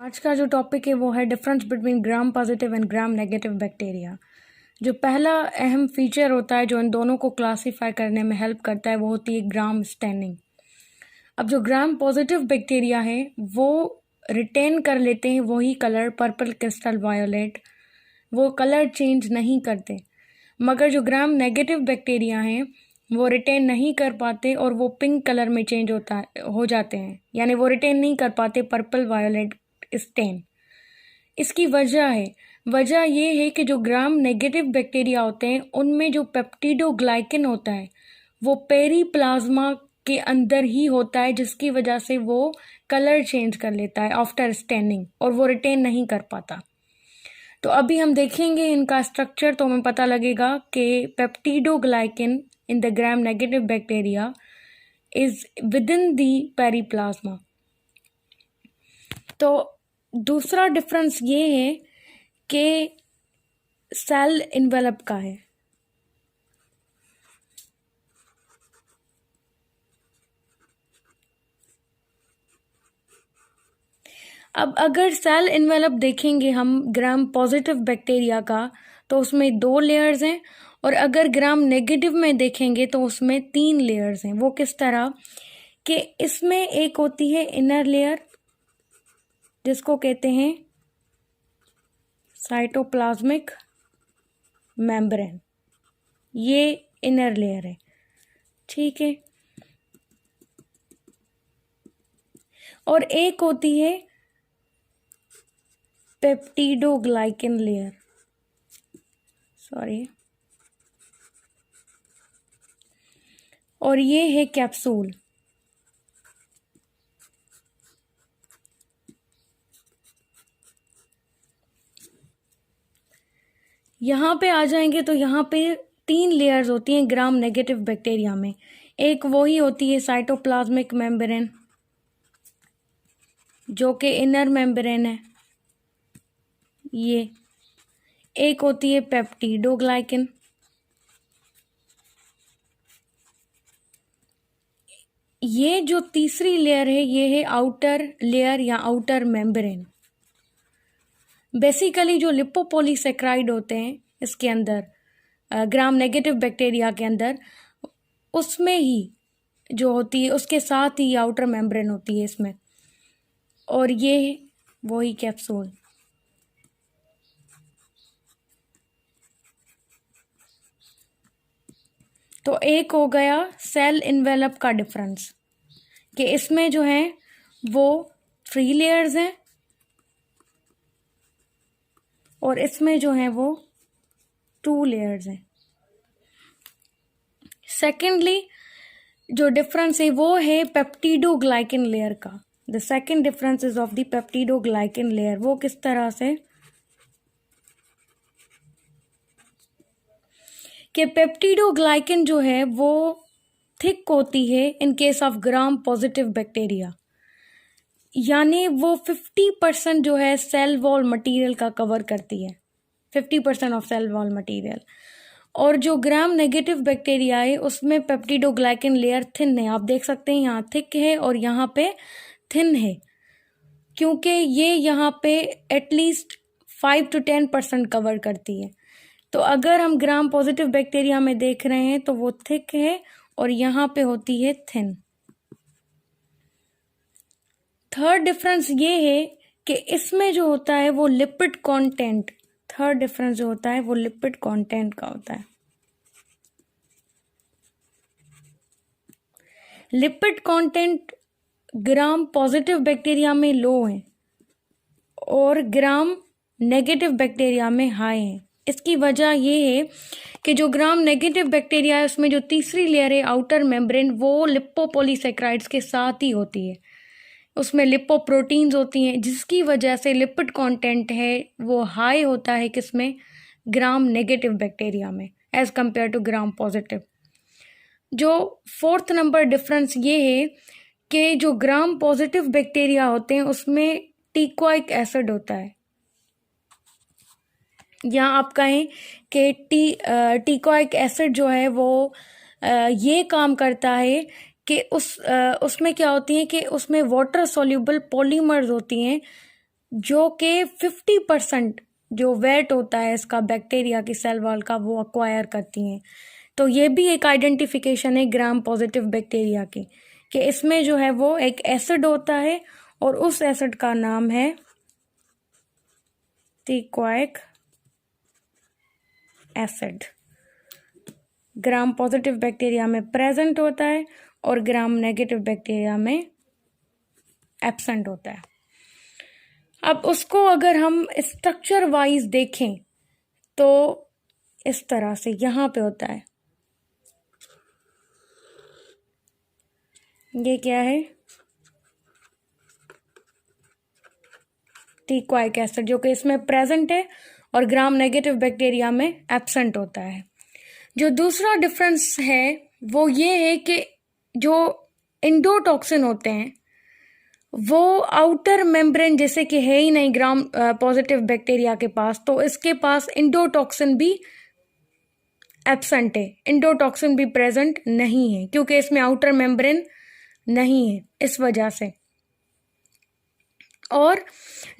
आज का जो टॉपिक है वो है difference between gram positive and gram negative bacteria. जो पहला अहम फीचर होता है जो इन दोनों को क्लासीफाई करने में हेल्प करता है वो होती है ग्राम स्टेनिंग। अब जो ग्राम पॉजिटिव बैक्टीरिया है वो रिटेन कर लेते हैं वही कलर पर्पल क्रिस्टल वायोलेट, वो कलर चेंज नहीं करते। मगर जो ग्राम नेगेटिव बैक्टीरिया हैं वो रिटेन नहीं कर पाते और वो पिंक कलर में चेंज हो जाते हैं, यानी वो रिटेन नहीं कर पाते पर्पल वायोलेट स्टेन। इसकी वजह ये है कि जो ग्राम नेगेटिव बैक्टीरिया होते हैं उनमें जो पेप्टिडोग्लाइकन होता है वो पेरीप्लाज्मा के अंदर ही होता है, जिसकी वजह से वो कलर चेंज कर लेता है आफ्टर स्टेनिंग और वो रिटेन नहीं कर पाता। तो अभी हम देखेंगे इनका स्ट्रक्चर तो हमें पता लगेगा कि peptidoglycan in the gram negative bacteria is within the periplasm. तो दूसरा डिफरेंस ये है कि सेल इन्वेलप का है। अब अगर सेल इन्वेलप देखेंगे हम ग्राम पॉजिटिव बैक्टीरिया का तो उसमें 2 लेयर्स हैं, और अगर ग्राम नेगेटिव में देखेंगे तो उसमें 3 लेयर्स हैं। वो किस तरह कि इसमें एक होती है इनर लेयर जिसको कहते हैं साइटोप्लाज्मिक मेम्ब्रेन, ये इनर लेयर है, ठीक है। और एक होती है पेप्टिडोग्लाइकन लेयर, सॉरी, और ये है कैप्सूल। यहाँ पे आ जाएंगे तो यहाँ पे 3 लेयर्स होती हैं ग्राम नेगेटिव बैक्टीरिया में। एक वही होती है साइटोप्लाज्मिक मेम्ब्रेन जो कि इनर मेम्ब्रेन है, ये एक होती है पेप्टिडोग्लाइकन, ये जो तीसरी लेयर है ये है आउटर लेयर या आउटर मेम्ब्रेन। बेसिकली जो लिपोपॉलीसेक्राइड होते हैं इसके अंदर ग्राम नेगेटिव बैक्टीरिया के अंदर, उसमें ही जो होती है उसके साथ ही आउटर मेम्ब्रेन होती है इसमें, और ये वही कैप्सूल। तो एक हो गया सेल इन्वेलप का डिफरेंस कि इसमें जो है वो 3 लेयर्स हैं और इसमें जो है वो 2 लेयर्स हैं। सेकेंडली जो डिफरेंस है वो है पेप्टिडोग्लाइकन लेयर का। The second difference is of the peptidoglycan layer. वो किस तरह से कि पेप्टिडोग्लाइकन जो है वो थिक होती है in case of gram positive bacteria, यानी वो 50% जो है सेल वॉल मटेरियल का कवर करती है, 50% ऑफ सेल वॉल मटेरियल। और जो ग्राम नेगेटिव बैक्टीरिया है उसमें पेप्टिडोग्लाइकन लेयर थिन है, आप देख सकते हैं यहाँ थिक है और यहाँ पे थिन है, क्योंकि ये यहाँ पे एटलीस्ट 5 to 10% कवर करती है। तो अगर हम ग्राम पॉजिटिव बैक्टीरिया में देख रहे हैं तो वो थिक है और यहाँ पे होती है थिन। थर्ड डिफरेंस ये है कि इसमें जो होता है वो लिपिड कंटेंट, थर्ड डिफरेंस जो होता है वो लिपिड कंटेंट का होता है। लिपिड कंटेंट ग्राम पॉजिटिव बैक्टीरिया में लो है और ग्राम नेगेटिव बैक्टीरिया में हाई है। इसकी वजह ये है कि जो ग्राम नेगेटिव बैक्टीरिया है उसमें जो तीसरी लेयर है आउटर मेम्ब्रेन वो लिपोपॉलीसेक्राइड्स के साथ ही होती है, उसमें लिपोप्रोटीन्स होती हैं, जिसकी वजह से लिपिड कंटेंट है वो हाई होता है किसमें, ग्राम नेगेटिव बैक्टीरिया में as compare to gram positive. जो 4th नंबर डिफरेंस ये है कि जो ग्राम पॉजिटिव बैक्टीरिया होते हैं उसमें टीक्वाइक एसिड होता है, या आप कहें कि टीक्वाइक एसिड जो है वो ये काम करता है कि उसमें क्या होती है कि उसमें वाटर सोल्यूबल पॉलीमर्स होती हैं जो कि 50% जो वेट होता है इसका बैक्टीरिया की सेल वॉल का वो अक्वायर करती हैं। तो ये भी एक आइडेंटिफिकेशन है ग्राम पॉजिटिव बैक्टीरिया की, कि इसमें जो है वो एक एसिड होता है और उस एसिड का नाम है टिकोइक एसिड। ग्राम पॉजिटिव बैक्टीरिया में प्रेजेंट होता है और ग्राम नेगेटिव बैक्टीरिया में एब्सेंट होता है। अब उसको अगर हम स्ट्रक्चर वाइज देखें तो इस तरह से यहाँ पे होता है, ये क्या है, टिकोइक एसिड, जो कि इसमें प्रेजेंट है और ग्राम नेगेटिव बैक्टीरिया में एब्सेंट होता है। जो दूसरा डिफरेंस है वो ये है कि जो इंडोटॉक्सिन होते हैं वो आउटर मेम्ब्रेन जैसे कि है ही नहीं ग्राम पॉजिटिव बैक्टीरिया के पास, तो इसके पास इंडोटॉक्सिन भी एब्सेंट है, इंडोटॉक्सिन भी प्रेजेंट नहीं है क्योंकि इसमें आउटर मेम्ब्रेन नहीं है इस वजह से। और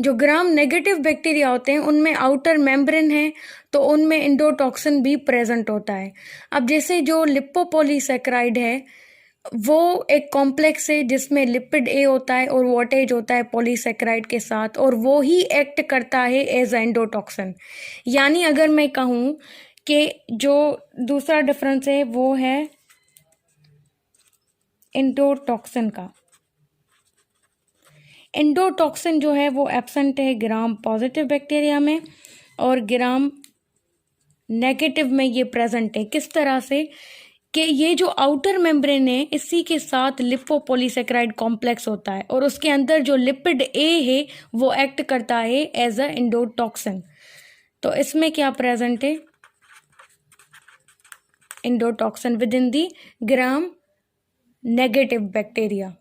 जो ग्राम नेगेटिव बैक्टीरिया होते हैं उनमें आउटर मेम्ब्रेन है तो उनमें इंडोटॉक्सिन भी प्रेजेंट होता है। अब जैसे जो लिपोपॉलीसैकेराइड है वो एक कॉम्प्लेक्स है जिसमें लिपिड ए होता है और वॉटेज होता है पॉलीसैकेराइड के साथ, और वो ही एक्ट करता है एज एंडोटॉक्सिन। यानी अगर मैं कहूँ कि जो दूसरा डिफरेंस है वो है एंडोटॉक्सिन का। एंडोटॉक्सिन जो है वो एब्सेंट है ग्राम पॉजिटिव बैक्टीरिया में और ग्राम नेगेटिव में ये प्रेजेंट है। किस तरह से कि ये जो आउटर मेम्ब्रेन है इसी के साथ लिपोपॉलीसैकेराइड कॉम्प्लेक्स होता है और उसके अंदर जो लिपिड ए है वो एक्ट करता है एज अ एंडोटॉक्सिन। तो इसमें क्या प्रेजेंट है, endotoxin with in the gram negative bacteria.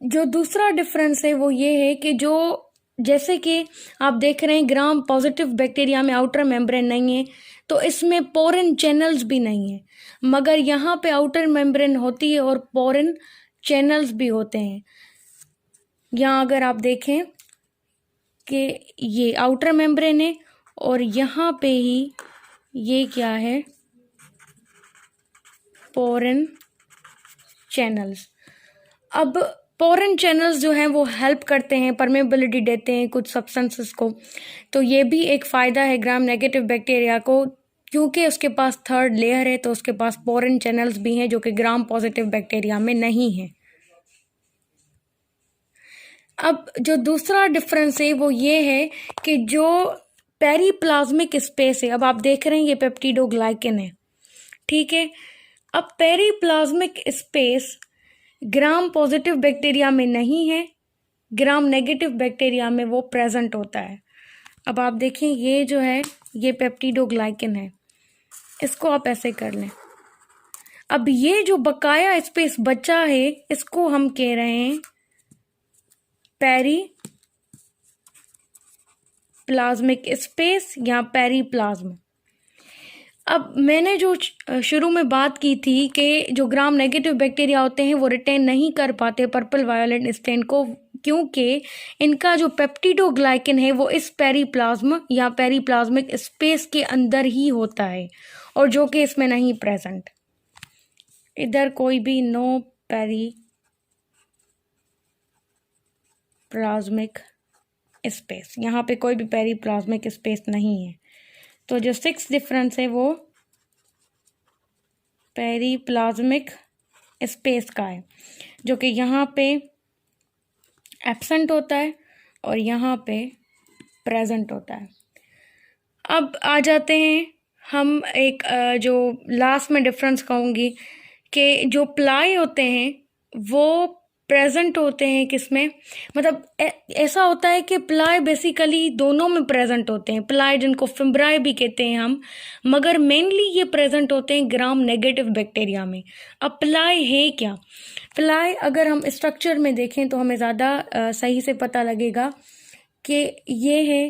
जो दूसरा डिफरेंस है वो ये है कि जो जैसे कि आप देख रहे हैं ग्राम पॉजिटिव बैक्टीरिया में आउटर मेम्ब्रेन नहीं है तो इसमें पोरन चैनल्स भी नहीं है, मगर यहाँ पे आउटर मेम्ब्रेन होती है और पोरन चैनल्स भी होते हैं। यहाँ अगर आप देखें कि ये आउटर मेम्ब्रेन है और यहाँ पे ही ये क्या है, पोरन चैनल्स। अब पोरन चैनल्स जो हैं वो हेल्प करते हैं, परमेबिलिटी देते हैं कुछ सब्सटेंसेस को, तो ये भी एक फ़ायदा है ग्राम नेगेटिव बैक्टीरिया को, क्योंकि उसके पास थर्ड लेयर है तो उसके पास पोरन चैनल्स भी हैं जो कि ग्राम पॉजिटिव बैक्टीरिया में नहीं है। अब जो दूसरा डिफरेंस है वो ये है कि जो पेरीप्लाज्मिक स्पेस है, अब आप देख रहे हैं ये पेप्टिडोग्लाइकन है, ठीक है। अब पेरीप्लाज्मिक स्पेस ग्राम पॉजिटिव बैक्टीरिया में नहीं है, ग्राम नेगेटिव बैक्टीरिया में वो प्रेजेंट होता है। अब आप देखें ये जो है ये पेप्टिडोग्लाइकन है, इसको आप ऐसे कर लें। अब ये जो बकाया स्पेस बचा है इसको हम कह रहे हैं पेरीप्लाज्मिक स्पेस या पेरीप्लाज्म। अब मैंने जो शुरू में बात की थी कि जो ग्राम नेगेटिव बैक्टीरिया होते हैं वो रिटेन नहीं कर पाते पर्पल वायोलेट स्टेन को, क्योंकि इनका जो पेप्टिडोग्लाइकन है वो इस पेरीप्लाज्म या पेरीप्लाज्मिक स्पेस के अंदर ही होता है और जो कि इसमें नहीं प्रेजेंट। इधर कोई भी नो पेरीप्लाज्मिक स्पेस, यहाँ पे कोई भी पेरीप्लाज्मिक स्पेस नहीं है। तो जो सिक्स डिफरेंस है वो पेरीप्लाज्मिक स्पेस का है, जो कि यहाँ पे एब्सेंट होता है और यहाँ पे प्रेजेंट होता है। अब आ जाते हैं हम एक जो लास्ट में डिफरेंस कहूँगी कि जो प्लाई होते हैं वो प्रेजेंट होते हैं किसमें, मतलब ऐसा होता है कि प्लाई बेसिकली दोनों में प्रेजेंट होते हैं, प्लाई जिनको फिम्ब्राई भी कहते हैं हम, मगर मेनली ये प्रेजेंट होते हैं ग्राम नेगेटिव बैक्टीरिया में। अब प्लाई है क्या, प्लाई अगर हम स्ट्रक्चर में देखें तो हमें ज़्यादा सही से पता लगेगा कि ये है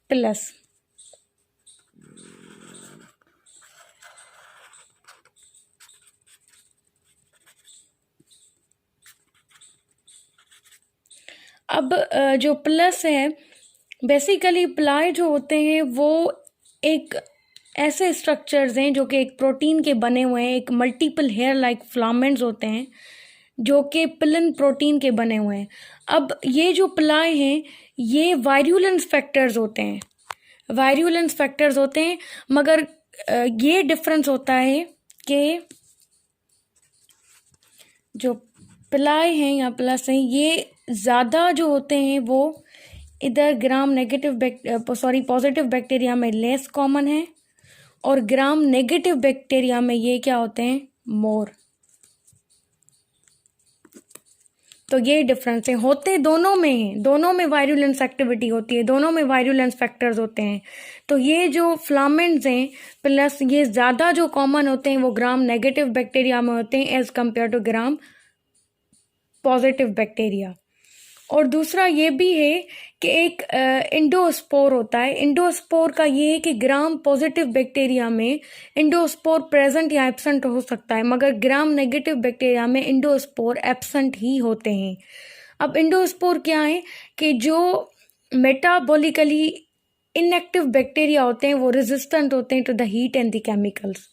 प्लस, अब जो प्लस है, बेसिकली प्लाई जो होते हैं वो एक ऐसे स्ट्रक्चर्स हैं जो कि एक प्रोटीन के बने हुए हैं, एक मल्टीपल हेयर लाइक फिलामेंट्स होते हैं जो कि पिलन प्रोटीन के बने हुए हैं। अब ये जो प्लाई हैं ये वायरुलेंस फैक्टर्स होते हैं, वायरुलेंस फैक्टर्स होते हैं, मगर ये डिफरेंस होता है कि जो प्लाई हैं या प्लस हैं ये ज़्यादा जो होते हैं वो इधर ग्राम नेगेटिव पॉजिटिव बैक्टीरिया में लेस कॉमन है और ग्राम नेगेटिव बैक्टीरिया में ये क्या होते हैं, मोर। तो ये डिफरेंस है, होते दोनों में हैं, दोनों में वायरुलेंस एक्टिविटी होती है, दोनों में वायरुलेंस फैक्टर्स होते हैं। तो ये जो फिलामेंट्स हैं प्लस ये ज़्यादा जो कॉमन होते हैं वो ग्राम नेगेटिव बैक्टीरिया में होते हैं as compare to gram positive bacteria. और दूसरा ये भी है कि एक इंडोस्पोर होता है। इंडोस्पोर का ये है कि ग्राम पॉजिटिव बैक्टीरिया में इंडोस्पोर प्रेजेंट या एब्सेंट हो सकता है, मगर ग्राम नेगेटिव बैक्टीरिया में इंडोस्पोर एब्सेंट ही होते हैं। अब इंडोस्पोर क्या है कि जो मेटाबॉलिकली इनएक्टिव बैक्टीरिया होते हैं वो रेजिस्टेंट होते हैं to the heat and the chemicals,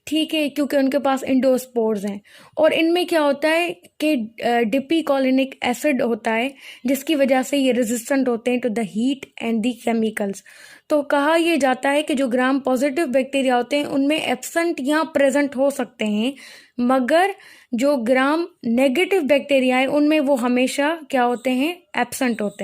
ठीक है, क्योंकि उनके पास इंडोस्पोर्स हैं। और इनमें क्या होता है कि डिपीकोलिनिक एसिड होता है जिसकी वजह से ये रेजिस्टेंट होते हैं to the heat and the chemicals. तो कहा यह जाता है कि जो ग्राम पॉजिटिव बैक्टीरिया होते हैं उनमें एब्सेंट या प्रेजेंट हो सकते हैं, मगर जो ग्राम नेगेटिव बैक्टीरिया है उनमें वो हमेशा क्या होते हैं, एब्सेंट होते हैं।